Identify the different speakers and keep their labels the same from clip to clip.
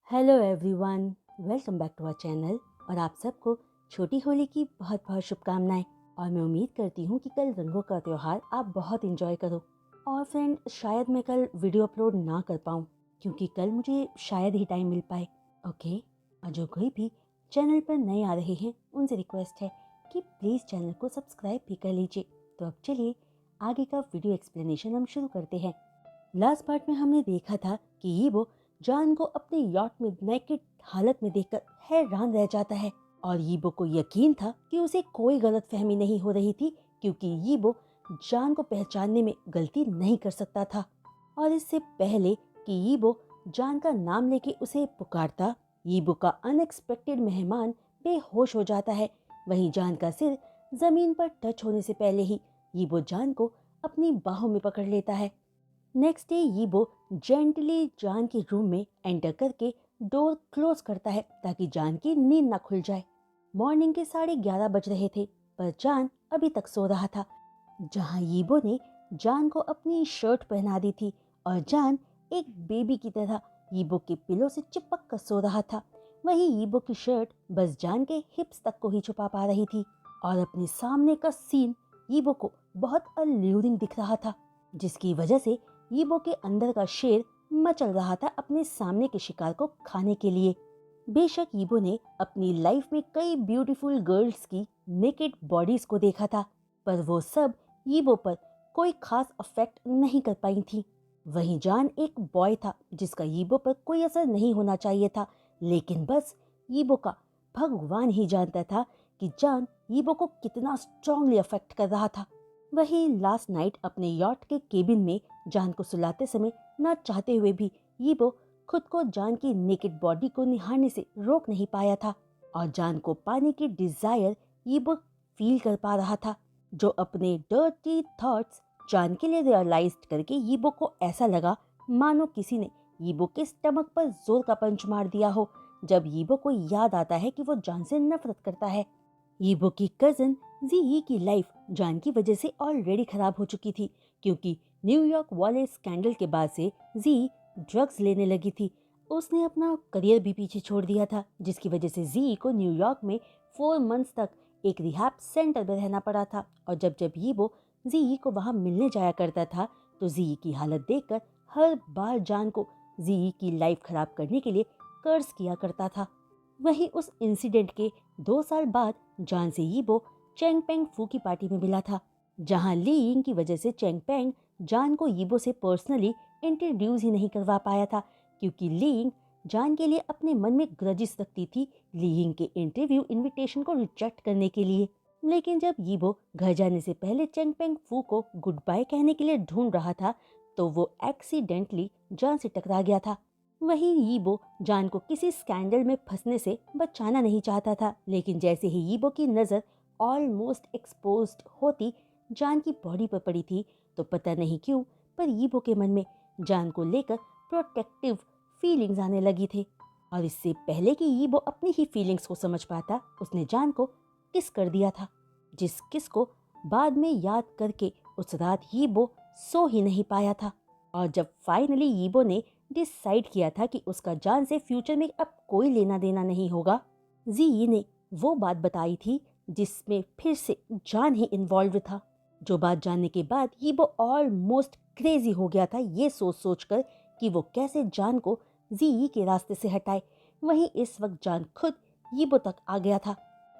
Speaker 1: Hello everyone, welcome back to our channel. और आप सबको छोटी होली की बहुत बहुत शुभकामनाएं। और मैं उम्मीद करती हूँ कि कल रंगों का त्यौहार आप बहुत इंजॉय करो। और फ्रेंड, शायद मैं कल वीडियो अपलोड ना कर पाऊँ क्योंकि कल मुझे शायद ही टाइम मिल पाए। ओके। और जो कोई भी चैनल पर नए आ रहे हैं उनसे रिक्वेस्ट है कि प्लीज़ चैनल को सब्सक्राइब भी कर लीजिए। तो अब चलिए आगे का वीडियो एक्सप्लेनेशन हम शुरू करते हैं। लास्ट पार्ट में हमने देखा था कि यीबो जान को अपने यॉट में नेकेड हालत में देखकर हैरान रह जाता है। और यीबो को यकीन था कि उसे कोई गलतफहमी नहीं हो रही थी क्योंकि यीबो जान को पहचानने में गलती नहीं कर सकता था। और इससे पहले कि यीबो जान का नाम लेके उसे पुकारता, यीबो का अनएक्सपेक्टेड मेहमान बेहोश हो जाता है। वहीं जान का सिर जमीन पर टच होने से पहले ही यीबो जान को अपनी बाहों में पकड़ लेता है। नेक्स्ट डे यीबो जेंटली जान के रूम में एंटर करके डोर क्लोज करता है ताकि जान की नींद ना खुल जाए। मॉर्निंग के 11:30 बज रहे थे पर जान अभी तक सो रहा था। जहां यीबो ने जान को अपनी शर्ट पहना दी थी और जान एक बेबी की तरह यीबो के पिलो से चिपक कर सो रहा था। वहीं यीबो की शर्ट बस जान के हिप्स तक को ही छुपा पा रही थी और अपने सामने का सीन यीबो को बहुत अल्यूरिंग दिख रहा था, जिसकी वजह से यीबो के अंदर का शेर मचल रहा था अपने सामने के शिकार को खाने के लिए। बेशक यीबो ने अपनी लाइफ में कई ब्यूटीफुल गर्ल्स की नेकेड बॉडीज को देखा था, पर वो सब यीबो पर कोई खास अफेक्ट नहीं कर पाई थी। वहीं जान एक बॉय था जिसका यीबो पर कोई असर नहीं होना चाहिए था, लेकिन बस यीबो का भगवान ही जानता था कि जान यीबो को कितना स्ट्रांगली अफेक्ट कर रहा था। वही लास्ट नाइट अपने यॉट के केबिन में जान को सुलाते समय ना चाहते हुए भी यीबो खुद को जान की नेकेड बॉडी को निहारने से रोक नहीं पाया था। और जान को पाने की डिजायर यीबो फील कर पा रहा था, जो अपने डर्टी थॉट्स जान के लिए रियलाइज करके यीबो को ऐसा लगा मानो किसी ने यीबो के स्टमक पर जोर का पंच मार दिया हो। जब यीबो को याद आता है कि वो जान से नफरत करता है। यीबो की कजिन जी की लाइफ जान की वजह से ऑलरेडी खराब हो चुकी थी क्योंकि न्यूयॉर्क वाले स्कैंडल के बाद से जी ड्रग्स लेने लगी थी। उसने अपना करियर भी पीछे छोड़ दिया था, जिसकी वजह से जी को न्यूयॉर्क में 4 मंथ्स तक एक रिहैब सेंटर में रहना पड़ा था। और जब जब यीबो जी को वहां मिलने जाया करता था तो जी की हालत देखकर हर बार जान को जी की लाइफ खराब करने के लिए कर्ज किया करता था। वहीं उस इंसिडेंट के 2 साल बाद जान से यीबो चेंग पेंग फू की पार्टी में मिला था, जहां ली यिंग की वजह से चेंग पेंग जान को यीबो से पर्सनली इंट्रोड्यूस ही नहीं करवा पाया था क्योंकि ली यिंग जान के लिए अपने मन में ग्रजिस रखती थी ली यिंग के इंटरव्यू इनविटेशन को रिजेक्ट करने के लिए। लेकिन जब यीबो घर जाने से पहले चेंग पेंग फू को गुड बाय कहने के लिए ढूंढ रहा था तो वो एक्सीडेंटली जान से टकरा गया था। वहीं यीबो जान को किसी स्कैंडल में फंसने से बचाना नहीं चाहता था, लेकिन जैसे ही यीबो की नज़र ऑलमोस्ट एक्सपोज्ड होती जान की बॉडी पर पड़ी थी तो पता नहीं क्यों पर यीबो के मन में जान को लेकर प्रोटेक्टिव फीलिंग्स आने लगी थे। और इससे पहले कि यीबो अपनी ही फीलिंग्स को समझ पाता उसने जान को किस कर दिया था, जिस किस को बाद में याद करके उस रात यीबो सो ही नहीं पाया था। और जब फाइनली यीबो ने डिसाइड किया था कि उसका जान से फ्यूचर में अब कोई लेना देना नहीं होगा, जी ने वो बात बताई थी जिसमें फिर से जान ही इन्वॉल्व था। जो बात जानने के बाद यीबो ऑलमोस्ट क्रेजी हो गया था ये सोच सोच कर कि वो कैसे जान को जी के रास्ते से हटाए। वहीं इस वक्त जान खुद यीबो तक आ गया था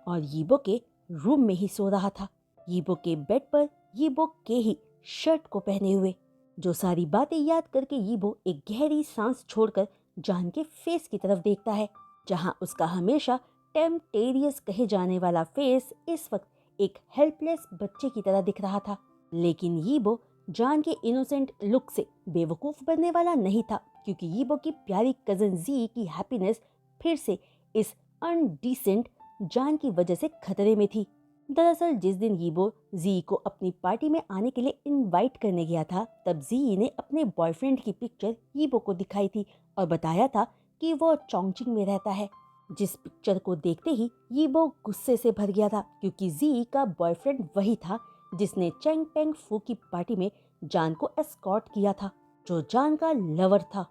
Speaker 1: और यीबो के रूम में ही सो रहा था, यीबो के बेड पर यीबो के ही शर्ट को पहने हुए। जो सारी बातें याद करके यीबो एक गहरी सांस छोड़कर जान के फेस की तरफ देखता है, जहां उसका हमेशा टेम्पटेरियस कहे जाने वाला फेस इस वक्त एक हेल्पलेस बच्चे की तरह दिख रहा था। लेकिन यीबो जान के इनोसेंट लुक से बेवकूफ बनने वाला नहीं था क्योंकि यीबो की प्यारी कजन जी की हैप्पीनेस फिर से इस अनडिसेंट जान की वजह से खतरे में थी। दरअसल जिस दिन यीबो जी को अपनी पार्टी में आने के लिए इनवाइट करने गया था तब जी ने अपने बॉयफ्रेंड की पिक्चर यीबो को दिखाई थी और बताया था कि वो चोंगचिंग में रहता है। जिस पिक्चर को देखते ही यीबो गुस्से से भर गया था क्योंकि जी का बॉयफ्रेंड वही था जिसने चेंग पेंग फू की पार्टी में जान को एस्कॉर्ट किया था, जो जान का लवर था।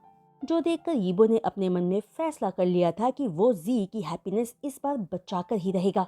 Speaker 1: जो देखकर यीबो ने अपने मन में फैसला कर लिया था कि वो जी की हैप्पीनेस इस बार बचाकर ही रहेगा।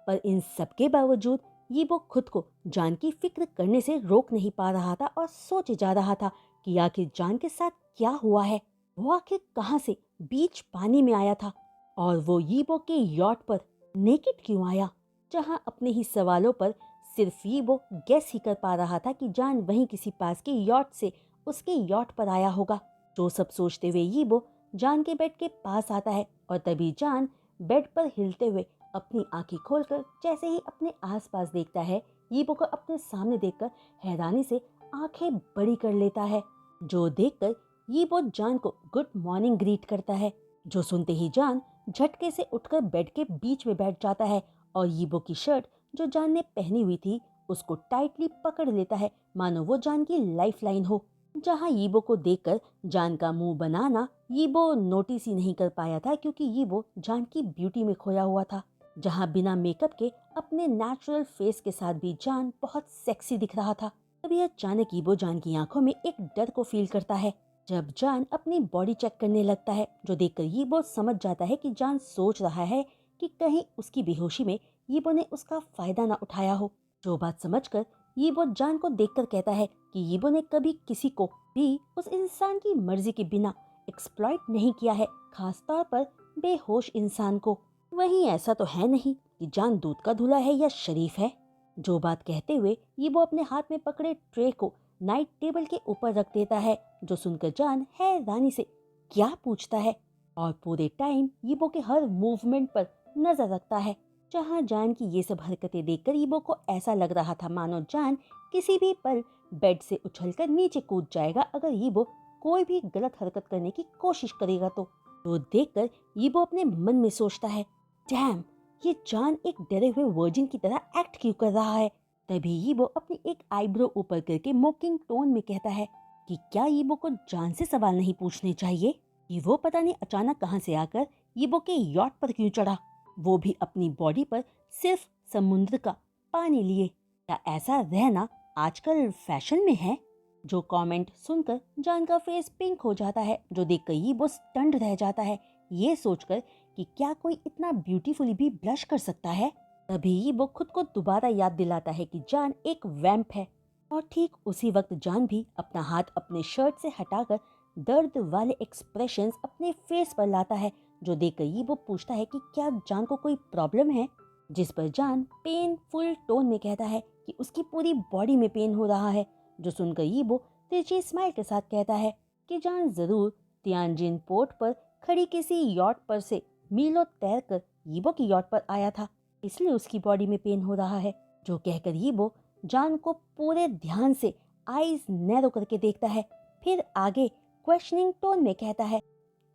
Speaker 1: पर इन सब के बावजूद यीबो खुद को जान की फिक्र करने से रोक नहीं पा रहा था और सोचे जा रहा था कि आखिर जान के साथ क्या हुआ है। वो आखिर कहाँ से बीच पानी में आया था और वो यीबो के यॉट पर नेकेड क्यों आया। जहाँ अपने ही सवालों पर सिर्फ यीबो गेस ही कर पा रहा था कि जान वहीं किसी पास के यॉट से उसके यॉट पर आया होगा। जो सब सोचते हुए यीबो जान के बेड के पास आता है और तभी जान बेड पर हिलते हुए अपनी आंखें खोलकर जैसे ही अपने आसपास देखता है, यीबो को अपने सामने देखकर हैरानी से आंखें बड़ी कर लेता है। जो देखकर यीबो जान को गुड मॉर्निंग ग्रीट करता है। जो सुनते ही जान झटके से उठकर बेड के बीच में बैठ जाता है और यीबो की शर्ट जो जान ने पहनी हुई थी उसको टाइटली पकड़ लेता है, मानो वो जान की लाइफ लाइन हो। जहाँ यीबो को देखकर जान का मुंह बनाना यीबो नोटिस ही नहीं कर पाया था, क्योंकि यीबो जान की ब्यूटी में खोया हुआ था। जहाँ बिना मेकअप के अपने नेचुरल फेस के साथ भी जान बहुत सेक्सी दिख रहा था। तभी अचानक यीबो जान की आंखों में एक डर को फील करता है। जब जान अपनी बॉडी चेक करने लगता है, जो देखकर यीबो समझ जाता है कि जान सोच रहा है कि कहीं उसकी बेहोशी में यीबो ने उसका फायदा ना उठाया हो। जो बात समझकर यीबो जान को देखकर कहता है कि यीबो ने कभी किसी को भी उस इंसान की मर्जी के बिना एक्सप्लॉइट नहीं किया है, खासतौर पर बेहोश इंसान को। वहीं ऐसा तो है नहीं कि जान दूध का धुला है या शरीफ है। जो बात कहते हुए यीबो अपने हाथ में पकड़े ट्रे को नाइट टेबल के ऊपर रख देता है। जो सुनकर जान हैरानी से क्या पूछता है और पूरे टाइम यीबो के हर मूवमेंट पर नजर रखता है। जहाँ जान की ये सब हरकतें देखकर यीबो को ऐसा लग रहा था मानो जान किसी भी पल बेड से उछलकर नीचे कूद जाएगा अगर यीबो कोई भी गलत हरकत करने की कोशिश करेगा तो देखकर यीबो अपने मन में सोचता है, डैम, ये जान एक डरे हुए वर्जिन की तरह एक्ट क्यों कर रहा है। तभी यीबो अपनी एक आईब्रो ऊपर करके मोकिंग टोन में कहता है कि क्या यीबो को जान से सवाल नहीं पूछने चाहिए कि वो पता नहीं अचानक कहां से आकर यीबो के यॉट पर क्यों चढ़ा, वो भी अपनी बॉडी पर सिर्फ समुद्र का पानी लिए। क्या ऐसा रहना आजकल फैशन में है। जो कमेंट सुनकर जान का फेस पिंक हो जाता है। जो देखकर यीबो स्टन्ड रह जाता है, ये सोचकर कि क्या कोई इतना ब्यूटीफुली भी ब्लश कर सकता है। तभी यीबो खुद को दोबारा याद दिलाता है कि जान एक वैम्प है। और ठीक उसी वक्त जान भी अपना हाथ अपने शर्ट से हटाकर दर्द वाले एक्सप्रेशंस अपने फेस पर लाता है। जो देखकर यीबो पूछता है कि क्या जान को कोई प्रॉब्लम है, जिस पर जान पेनफुल टोन में कहता है कि उसकी पूरी बॉडी में पेन हो रहा है। जो सुनकर यीबो तिरछी स्माइल के साथ कहता है कि जान जरूर तियानजिन पोर्ट पर खड़ी किसी यॉट पर से मीलों तैरकर यीबो की यॉट पर आया था, इसलिए उसकी बॉडी में पेन हो रहा है। जो कहकर यीबो जान को पूरे ध्यान से आईज नैरो करके देखता है, फिर आगे क्वेश्चनिंग टोन में कहता है,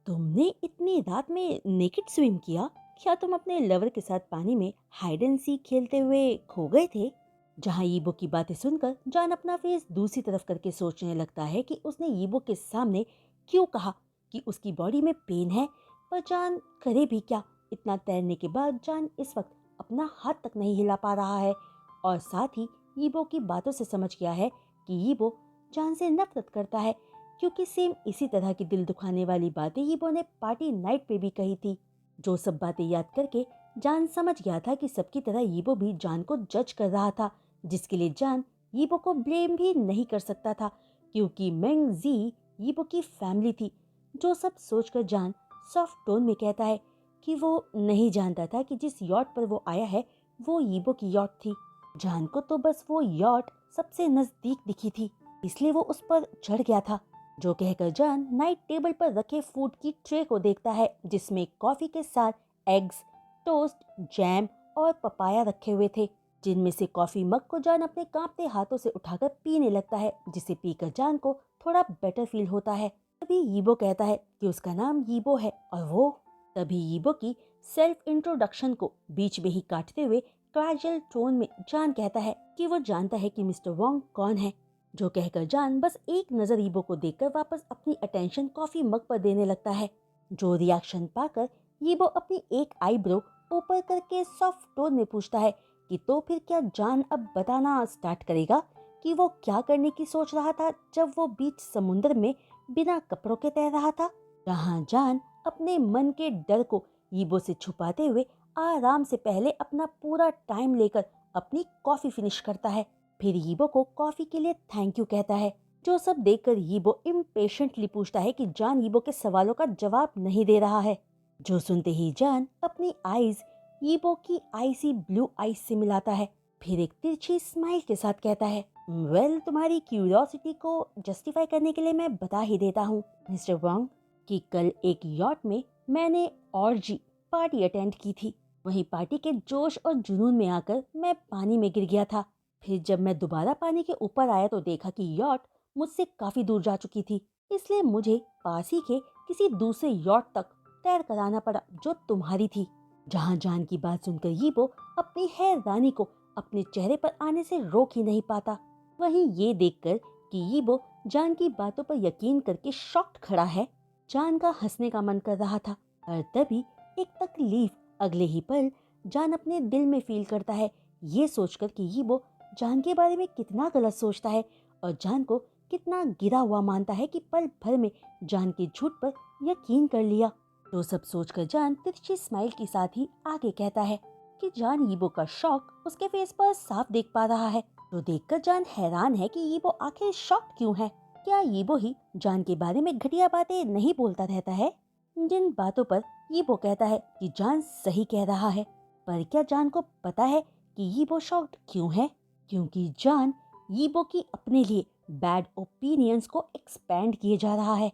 Speaker 1: तुमने इतनी रात में नेकेड स्विम किया? क्या तुम अपने लवर के साथ पानी में हाइड एंड सीक खेलते हुए खो गए थे? जहाँ यीबो की बातें सुनकर जान अपना फेस दूसरी तरफ करके सोचने लगता है कि उसने यीबो के सामने क्यों कहा कि उसकी बॉडी में पेन है। पर जान करे भी क्या, इतना तैरने के बाद जान इस वक्त अपना हाथ तक नहीं हिला पा रहा है और साथ ही यीबो की बातों से समझ गया है कि यीबो जान से नफरत करता है, क्योंकि सेम इसी तरह की दिल दुखाने वाली बातें यीबो ने पार्टी नाइट पे भी कही थी। जो सब बातें याद करके जान समझ गया था कि सबकी तरह यीबो भी जान को जज कर रहा था, जिसके लिए जान यीबो को ब्लेम भी नहीं कर सकता था, क्योंकि मेंग जी यीबो की फैमिली थी। जो सब सोचकर जान सॉफ्ट टोन में कहता है कि वो नहीं जानता था कि जिस यॉट पर वो आया है वो यीबो की यॉट थी। जान को तो बस वो यॉट सबसे नजदीक दिखी थी, इसलिए वो उस पर चढ़ गया था। जो कहकर जान नाइट टेबल पर रखे फूड की ट्रे को देखता है, जिसमें कॉफी के साथ एग्स, टोस्ट, जैम और पपाया रखे हुए थे, जिनमें से कॉफी मग को जान अपने कांपते हाथों से उठाकर पीने लगता है, जिसे पीकर जान को थोड़ा बेटर फील होता है। तभी यीबो कहता है कि उसका नाम यीबो है और वो तभी यीबो की सेल्फ इंट्रोडक्शन को बीच में ही काटते हुए कैजुअल टोन में जान कहता है कि वो जानता है कि मिस्टर वोंग कौन है। जो कहकर जान बस एक नजर यीबो को देखकर वापस अपनी अटेंशन कॉफी मग पर देने लगता है। जो रिएक्शन पाकर यीबो अपनी एक आईब्रो ऊपर करके सॉफ्ट टोन में पूछता है कि तो फिर क्या जान अब बताना स्टार्ट करेगा कि वो क्या करने की सोच रहा था जब वो बीच समुद्र में बिना कपड़ों के तैर रहा था। जहाँ जान अपने मन के डर को यीबो से छुपाते हुए आराम से पहले अपना पूरा टाइम लेकर अपनी कॉफी फिनिश करता है। फिर यीबो को कॉफी के लिए थैंक यू कहता है। जो सब देखकर यीबो इम्पेशेंटली पूछता है कि जान यीबो के सवालों का जवाब नहीं दे रहा है। जो सुनते ही जान अपनी आईज यीबो की आईसी ब्लू आईज से मिलाता है। फिर एक तिरछी स्माइल के साथ कहता है, वेल तुम्हारी क्यूरियोसिटी को जस्टिफाई करने के लिए मैं बता ही देता हूँ मिस्टर वांग कि कल एक यॉट में मैंने ऑर्जी पार्टी अटेंड की थी। वहीं पार्टी के जोश और जुनून में आकर मैं पानी में गिर गया था। फिर जब मैं दोबारा पानी के ऊपर आया तो देखा कि यॉट मुझसे काफी दूर जा चुकी थी, इसलिए मुझे पास ही के किसी दूसरे यॉट तक तैर कर आना पड़ा जो तुम्हारी थी। जहाँ जान की बात सुनकर यीबो अपनी हैरानी को अपने चेहरे पर आने से रोक ही नहीं पाता। वहीं ये देखकर कि यीबो जान की बातों पर यकीन करके शॉक्ड खड़ा है, जान का हंसने का मन कर रहा था। और तभी एक तकलीफ अगले ही पल जान अपने दिल में फील करता है, ये सोचकर कि यीबो जान के बारे में कितना गलत सोचता है और जान को कितना गिरा हुआ मानता है कि पल भर में जान के झूठ पर यकीन कर लिया। तो सब सोचकर जान तिरछी स्माइल के साथ ही आगे कहता है कि जान यीबो का शौक उसके फेस पर साफ देख पा रहा है। तो देखकर जान हैरान है कि यीबो आखिर शॉक्ड क्यों है। क्या यीबो ही जान के बारे में घटिया बातें नहीं बोलता रहता है? जिन बातों पर यीबो कहता है कि जान सही कह रहा है, पर क्या जान को पता है कि यीबो शॉक्ड क्यों है? क्योंकि जान यीबो की अपने लिए बैड ओपिनियंस को एक्सपैंड किए जा रहा है।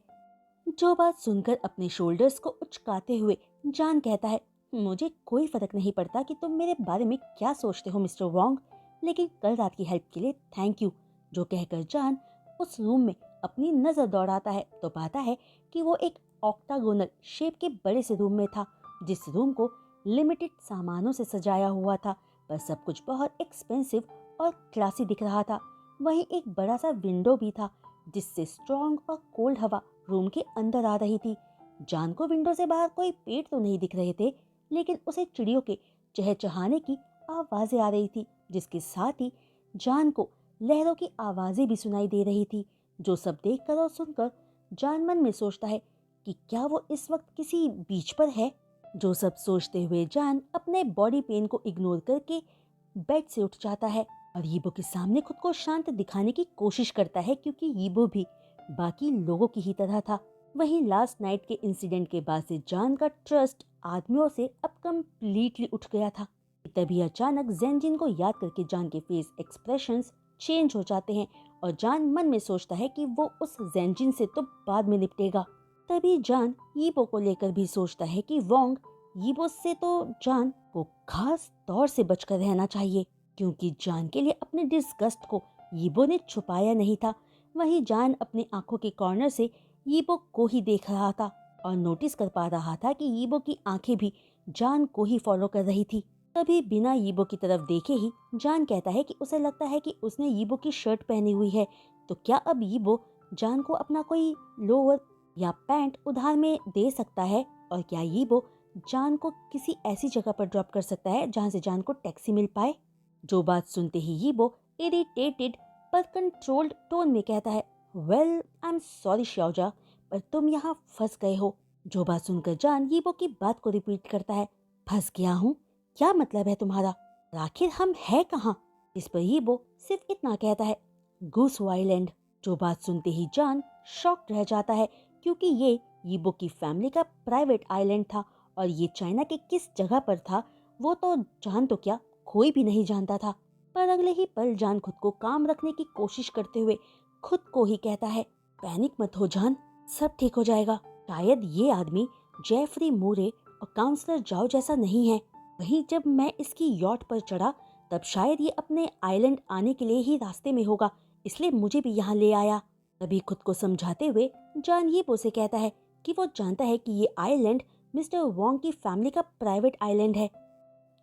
Speaker 1: जो बात सुनकर अपने शोल्डर्स को उचकाते हुए जान कहता है, मुझे कोई फर्क नहीं पड़ता कि तुम मेरे बारे में क्या सोचते हो मिस्टर वोंग, लेकिन कल रात की हेल्प के लिए थैंक यू। जो कहकर जान उस रूम में अपनी नजर दौड़ाता है तो पाता है कि वो एक ऑक्टागोनल शेप के बड़े से रूम में था, जिस रूम को लिमिटेड सामानों से सजाया हुआ था, पर सब कुछ बहुत एक्सपेंसिव और क्लासी दिख रहा था। वहीं एक बड़ा सा विंडो भी था जिससे स्ट्रॉन्ग और कोल्ड हवा रूम के अंदर आ रही थी। जान को विंडो से बाहर कोई पेड़ तो नहीं दिख रहे थे, लेकिन उसे चिड़ियों के चहचहाने की आवाजें आ रही थी, जिसके साथ ही जान को लहरों की आवाजें भी सुनाई दे रही थी। जो सब देखकर और सुनकर जान मन में सोचता है कि क्या वो इस वक्त किसी बीच पर है। जो सब सोचते हुए जान अपने बॉडी पेन को इग्नोर करके बेड से उठ जाता है और यीबो के सामने खुद को शांत दिखाने की कोशिश करता है, क्योंकि यीबो भी बाकी लोगों की ही तरह था। वहीं लास्ट नाइट के इंसिडेंट के बाद से जान का ट्रस्ट आदमियों से अब कम्प्लीटली उठ गया था। तभी अचानक जेनजिन को याद करके जान के फेस एक्सप्रेशंस चेंज हो जाते हैं और जान मन में सोचता है कि वो उस जेनजिन से तो बाद में निपटेगा। तभी जान यीबो को लेकर भी सोचता है कि वोंग यीबो से तो जान को खास तौर से बचकर रहना चाहिए, क्योंकि जान के लिए अपने डिस्गस्ट को यीबो ने छुपाया नहीं था। वहीं जान अपनी आंखों के कॉर्नर से यीबो को ही देख रहा था और नोटिस कर पा रहा था कि यीबो की आंखें भी जान को ही फॉलो कर रही थी। तभी बिना यीबो की तरफ देखे ही जान कहता है कि उसे लगता है कि उसने यीबो की शर्ट पहनी हुई है, तो क्या अब यीबो जान को अपना कोई लोअर या पैंट उधार में दे सकता है? और क्या यीबो जान को किसी ऐसी जगह पर ड्रॉप कर सकता है जहां से जान को टैक्सी मिल पाए? जो बात सुनते ही यीबो इरिटेटेड पर कंट्रोल्ड टोन में कहता है, वेल आई एम सॉरी श्याओजा, पर तुम यहाँ फंस गए हो। जो बात सुनकर जान यीबो की बात को रिपीट करता है, फंस गया हूँ? क्या मतलब है तुम्हारा? आखिर हम है कहाँ? इस पर यीबो सिर्फ इतना कहता है, गूसो आइलैंड। जो बात सुनते ही जान शॉक्ड रह जाता है, क्योंकि ये यीबो की फैमिली का प्राइवेट आइलैंड था और ये चाइना के किस जगह पर था वो तो जान तो क्या कोई भी नहीं जानता था। पर अगले ही पल जान खुद को काम रखने की कोशिश करते हुए खुद को ही कहता है, पैनिक मत हो जान, सब ठीक हो जाएगा। शायद ये आदमी जेफरी मूरे और काउंसलर जाओ जैसा नहीं है। वहीं जब मैं इसकी यॉट पर चढ़ा तब शायद ये अपने आइलैंड आने के लिए ही रास्ते में होगा, इसलिए मुझे भी यहाँ ले आया। तभी खुद को समझाते हुए जान यीबो से कहता है कि वो जानता है कि ये आइलैंड मिस्टर वोंग की फैमिली का प्राइवेट आइलैंड है।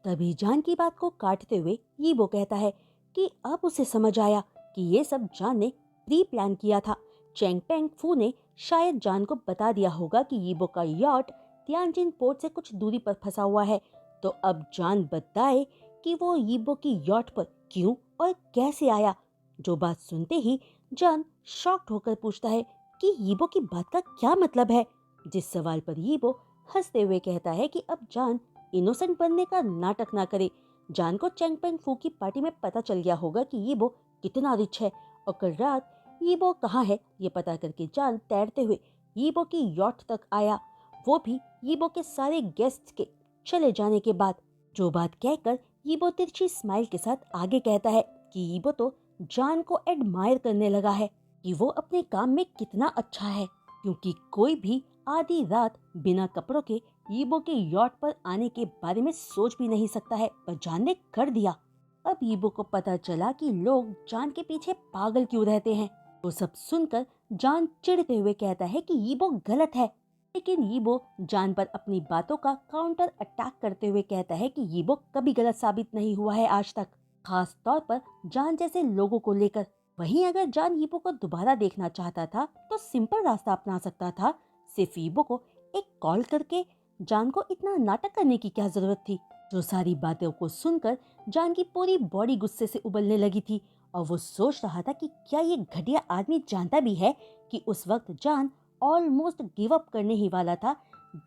Speaker 1: तभी जान की बात को काटते हुए यीबो कहता है कि अब उसे समझ आया कि ये सब जान ने प्री प्लान किया था। चेंग पेंग फू ने शायद जान को बता दिया होगा कि यीबो का यॉट तियानजिन पोर्ट से कुछ दूरी पर फंसा हुआ है, तो अब जान बताए कि वो यीबो की यॉट पर क्यों और कैसे आया। जो बात सुनते ही जान शॉक्ड होकर पूछता है कि यीबो की बात का क्या मतलब है। जिस सवाल पर यीबो हंसते हुए कहता है कि अब जान इनोसेंट बनने का नाटक ना करे। जान को चैंगपेंग फू की पार्टी में पता चल गया होगा कि यीबो कितना रिच है और कल रात यीबो कहाँ है ये पता करके जान तैरते हुए यीबो की यॉट तक आया, वो भी यीबो के सारे गेस्ट्स के चले जाने के बाद। जो बात कहकर यीबो तिरछी स्माइल के साथ आगे कहता है कि यीबो तो जान को एडमायर करने लगा है कि वो अपने काम में कितना अच्छा है, क्योंकि कोई भी आधी रात बिना कपड़ों के यीबो के यॉट पर आने के बारे में सोच भी नहीं सकता है, पर जान ने कर दिया। अब यीबो को पता चला कि लोग जान के पीछे पागल क्यों रहते हैं। वो सब सुनकर जान चिढ़ते हुए कहता है कि यीबो गलत है, लेकिन यीबो जान पर अपनी बातों का काउंटर अटैक करते हुए कहता है कि यीबो कभी गलत साबित नहीं हुआ है आज तक, खास तौर पर जान जैसे लोगों को लेकर। वहीं अगर जान यीबो को दोबारा देखना चाहता था तो सिंपल रास्ता अपना सकता था, सिर्फ यीबो को एक कॉल करके। जान को इतना नाटक करने की क्या जरूरत थी। जो सारी बातों को सुनकर जान की पूरी बॉडी गुस्से से उबलने लगी थी और वो सोच रहा था कि क्या ये घटिया आदमी जानता भी है कि उस वक्त जान ऑलमोस्ट गिव अप करने ही वाला था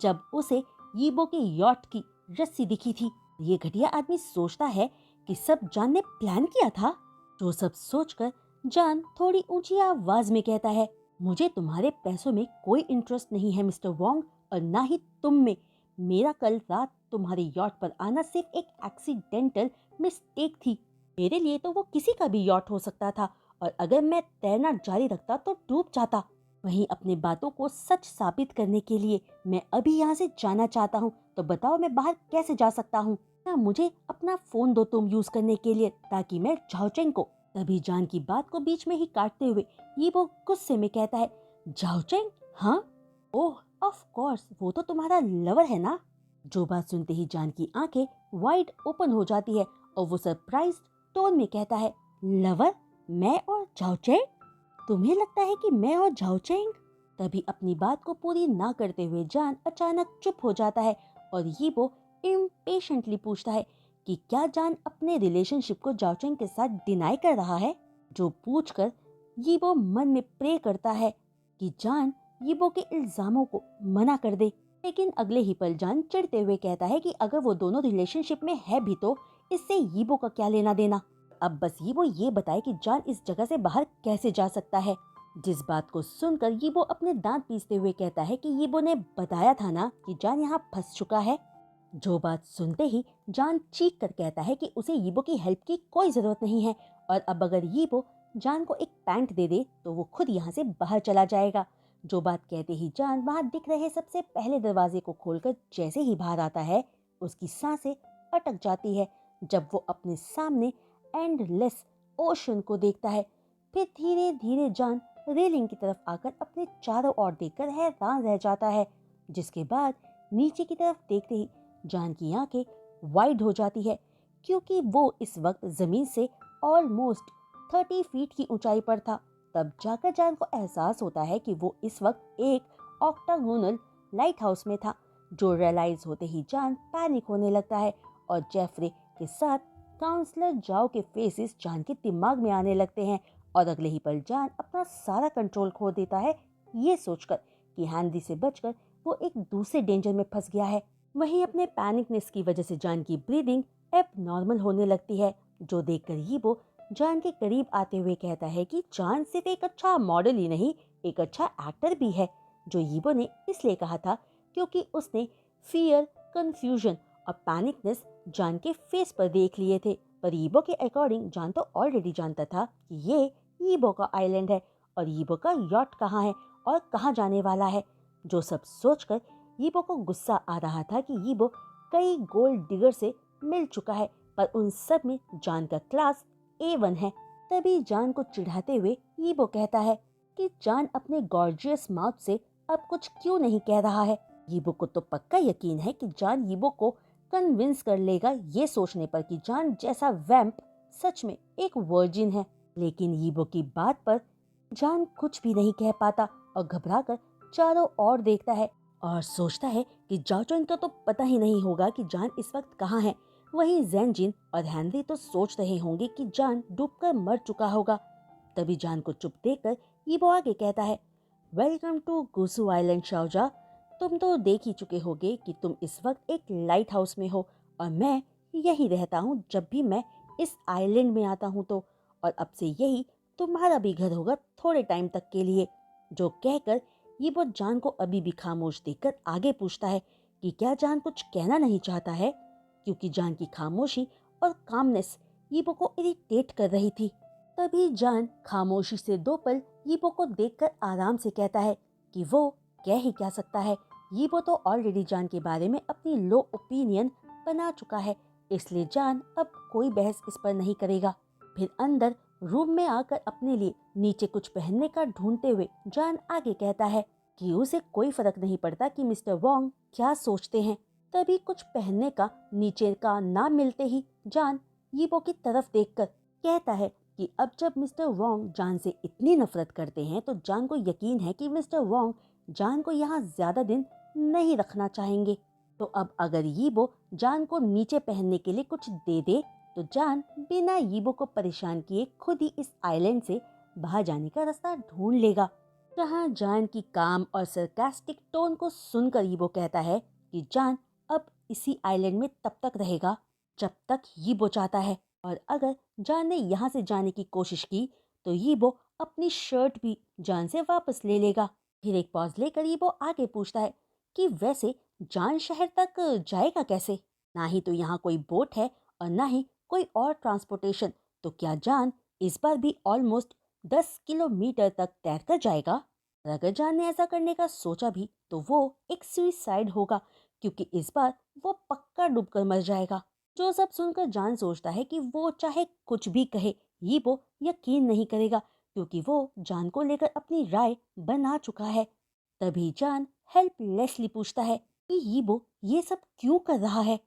Speaker 1: जब उसे यीबो के यॉट की रस्सी दिखी थी। ये घटिया आदमी सोचता है कि सब जान ने प्लान किया था। जो सब सोचकर जान थोड़ी ऊंची आवाज में कहता है, मुझे तुम्हारे पैसों में कोई इंटरेस्ट नहीं है मिस्टर वोंग, और ना ही तुम में। मेरा कल रात तुम्हारे यॉट पर आना सिर्फ एक एक्सीडेंटल मिस्टेक थी। मेरे लिए तो वो किसी का भी यॉट हो सकता था और अगर मैं तैरना जारी रखता तो डूब जाता। वहीं अपनी बातों को सच साबित करने के लिए मैं अभी यहाँ से जाना चाहता हूँ, तो बताओ मैं बाहर कैसे जा सकता हूँ। ना मुझे अपना फोन दो तुम यूज करने के लिए ताकि मैं झाओचेंग को। तभी जान की बात को बीच में ही काटते हुए यीबो गुस्से में कहता है, झाओचेंग? हाँ, ओह ऑफ कोर्स, वो तो तुम्हारा लवर है ना। जो बात सुनते ही जान की आंखें वाइड ओपन हो जाती है और वो सरप्राइज्ड टोन में कहता है, लवर? मैं और झाओचेंग? तुम्हें लगता है कि मैं और झाओचेंग? तभी अपनी बात को पूरी ना करते हुए जान अचानक चुप हो जाता है और यीबो इम्पेशेंटली पूछता है कि क्या जान अपने रिलेशनशिप को झाओचेंग के साथ डिनाई कर रहा है। जो पूछकर यीबो मन में प्रे करता है कि जान यीबो के इल्जामों को मना कर दे, लेकिन अगले ही पल जान चिढ़ते हुए कहता है कि अगर वो दोनों रिलेशनशिप में है भी तो इससे यीबो का क्या लेना देना। अब बस यीबो ये बताए कि जान इस जगह से बाहर कैसे जा सकता है। जिस बात को सुनकर यीबो अपने दांत पीसते हुए कहता है कि यीबो ने बताया था ना कि जान यहाँ फंस चुका है। जो बात सुनते ही जान चीख कर कहता है कि उसे यीबो की हेल्प की कोई जरूरत नहीं है और अब अगर यीबो जान को एक पैंट दे दे तो वो खुद यहाँ से बाहर चला जाएगा। जो बात कहते ही जान वहां दिख रहे सबसे पहले दरवाजे को खोलकर जैसे ही बाहर आता है उसकी सांसें अटक जाती है जब वो अपने सामने एंडलेस ओशन को देखता है। फिर धीरे धीरे जान रेलिंग की तरफ आकर अपने चारों ओर देखकर हैरान रह जाता है, जिसके बाद नीचे की तरफ देखते ही जान की आंखें वाइड हो जाती है क्योंकि वो इस वक्त जमीन से ऑलमोस्ट 30 फीट की ऊंचाई पर था। तब जाकर जान को एहसास होता है कि वो इस वक्त एक ऑक्टागोनल लाइट हाउस में था। जो रियलाइज होते ही जान पैनिक होने लगता है और जेफरी के साथ काउंसलर जाओ के फेसेस जान के दिमाग में आने लगते हैं और अगले ही पल जान अपना सारा कंट्रोल खो देता है ये सोचकर कि हैंडी से बचकर वो एक दूसरे डेंजर में फंस गया है। वहीं अपने पैनिकनेस की वजह से जान की ब्रीदिंग एब नॉर्मल होने लगती है, जो देखकर यीबो जान के करीब आते हुए कहता है कि जान सिर्फ एक अच्छा मॉडल ही नहीं एक अच्छा एक्टर भी है। जो यीबो ने इसलिए कहा था क्योंकि उसने फियर, कंफ्यूजन और पैनिकनेस जान के फेस पर देख लिए थे, पर यीबो के अकॉर्डिंग जान तो ऑलरेडी जानता था कि ये यीबो का आइलैंड है और यीबो का यॉट कहाँ है और कहाँ जाने वाला है। जो सब सोचकर यीबो को गुस्सा आ रहा था कि यीबो कई गोल्ड डिगर से मिल चुका है पर उन सब में जान का क्लास A1 है। तभी जान को चिढ़ाते हुए यीबो कहता है कि जान अपने गॉर्जियस माउथ से अब कुछ क्यों नहीं कह रहा है। यीबो को तो पक्का यकीन है कि जान यीबो को कन्विंस कर लेगा ये सोचने पर कि जान जैसा वैम्प सच में एक वर्जिन है, लेकिन यीबो की बात पर जान कुछ भी नहीं कह पाता और घबराकर चारों ओर देखता है और सोचता है कि जाओचोन को तो पता ही नहीं होगा कि जान इस वक्त कहाँ है। वहीं जैनजिन और हैंनरी तो सोच रहे होंगे कि जान डूबकर मर चुका होगा। तभी जान को चुप देखकर यीबो आगे कहता है, वेलकम टू गुसु आइलैंड शाओजा। तुम तो देख ही चुके होगे कि तुम इस वक्त एक लाइट हाउस में हो और मैं यहीं रहता हूँ जब भी मैं इस आइलैंड में आता हूँ तो, और अब से यही तुम्हारा भी घर होगा थोड़े टाइम तक के लिए। जो कहकर ये वो जान को अभी भी खामोश देखकर आगे पूछता है कि क्या जान कुछ कहना नहीं चाहता है, क्योंकि जान की खामोशी और कामनेस यीबो को इरिटेट कर रही थी। तभी जान खामोशी से दो पल यीबो को देखकर आराम से कहता है कि वो कह ही क्या सकता है, यीबो तो ऑलरेडी जान के बारे में अपनी लो ओपिनियन बना चुका है, इसलिए जान अब कोई बहस इस पर नहीं करेगा। फिर अंदर रूम में आकर अपने लिए नीचे कुछ पहनने का ढूंढते हुए जान आगे कहता है कि उसे कोई फर्क नहीं पड़ता कि मिस्टर वोंग क्या सोचते हैं। तभी कुछ पहनने का नीचे का ना मिलते ही जान यीबो की तरफ देखकर कहता है कि अब जब मिस्टर वोंग जान से इतनी नफरत करते हैं तो जान को यकीन है कि मिस्टर वोंग जान को यहाँ ज्यादा दिन नहीं रखना चाहेंगे। तो अब अगर यीबो जान को नीचे पहनने के लिए कुछ दे दे तो जान बिना यीबो को परेशान किए खुद ही इस आइलैंड से बाहर जाने का रास्ता ढूंढ लेगा। जहाँ जान की काम और सरकास्टिक टोन को सुनकर यीबो कहता है कि जान अब इसी आइलैंड में तब तक रहेगा जब तक यीबो चाहता है, और अगर जान ने यहाँ से जाने की कोशिश की तो यीबो अपनी शर्ट भी जान से वापस ले लेगा। फिर एक पॉज लेकर यीबो आगे पूछता है कि वैसे जान शहर तक जाएगा कैसे? ना ही तो यहाँ कोई बोट है और ना ही कोई और ट्रांसपोर्टेशन, तो क्या जान इस बार भी ऑलमोस्ट 10 किलोमीटर तक तैरकर जाएगा? और अगर जान ने ऐसा करने का सोचा भी तो वो एक सुइसाइड होगा, क्योंकि इस बार वो पक्का डूबकर मर जाएगा। जो सब सुनकर जान सोचता है कि वो चाहे कुछ भी कहे ये वो यकीन नहीं करेगा, क्योंकि वो जान को लेकर अपनी राय बना चुका है। तभी जान हेल्पलेसली पूछता है कि यीबो ये सब क्यों कर रहा है।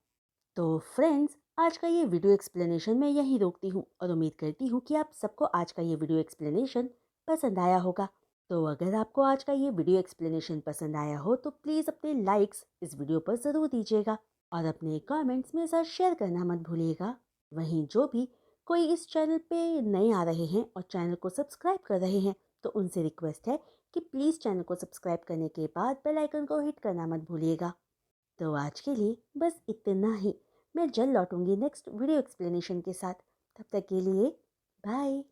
Speaker 1: तो फ्रेंड्स, आज का ये वीडियो एक्सप्लेनेशन मैं यहीं रोकती हूँ और उम्मीद करती हूँ कि आप सबको आज का ये वीडियो एक्सप्लेनेशन पसंद आया होगा। तो अगर आपको आज का ये वीडियो एक्सप्लेनेशन पसंद आया हो तो प्लीज़ अपने लाइक्स इस वीडियो पर ज़रूर दीजिएगा और अपने कमेंट्स मेरे साथ शेयर करना मत भूलिएगा। वहीं जो भी कोई इस चैनल पे नए आ रहे हैं और चैनल को सब्सक्राइब कर रहे हैं तो उनसे रिक्वेस्ट है कि प्लीज़ चैनल को सब्सक्राइब करने के बाद बेल आइकन को हिट करना मत भूलिएगा। तो आज के लिए बस इतना ही। मैं जल्द लौटूंगी नेक्स्ट वीडियो एक्सप्लेनेशन के साथ। तब तक के लिए बाय।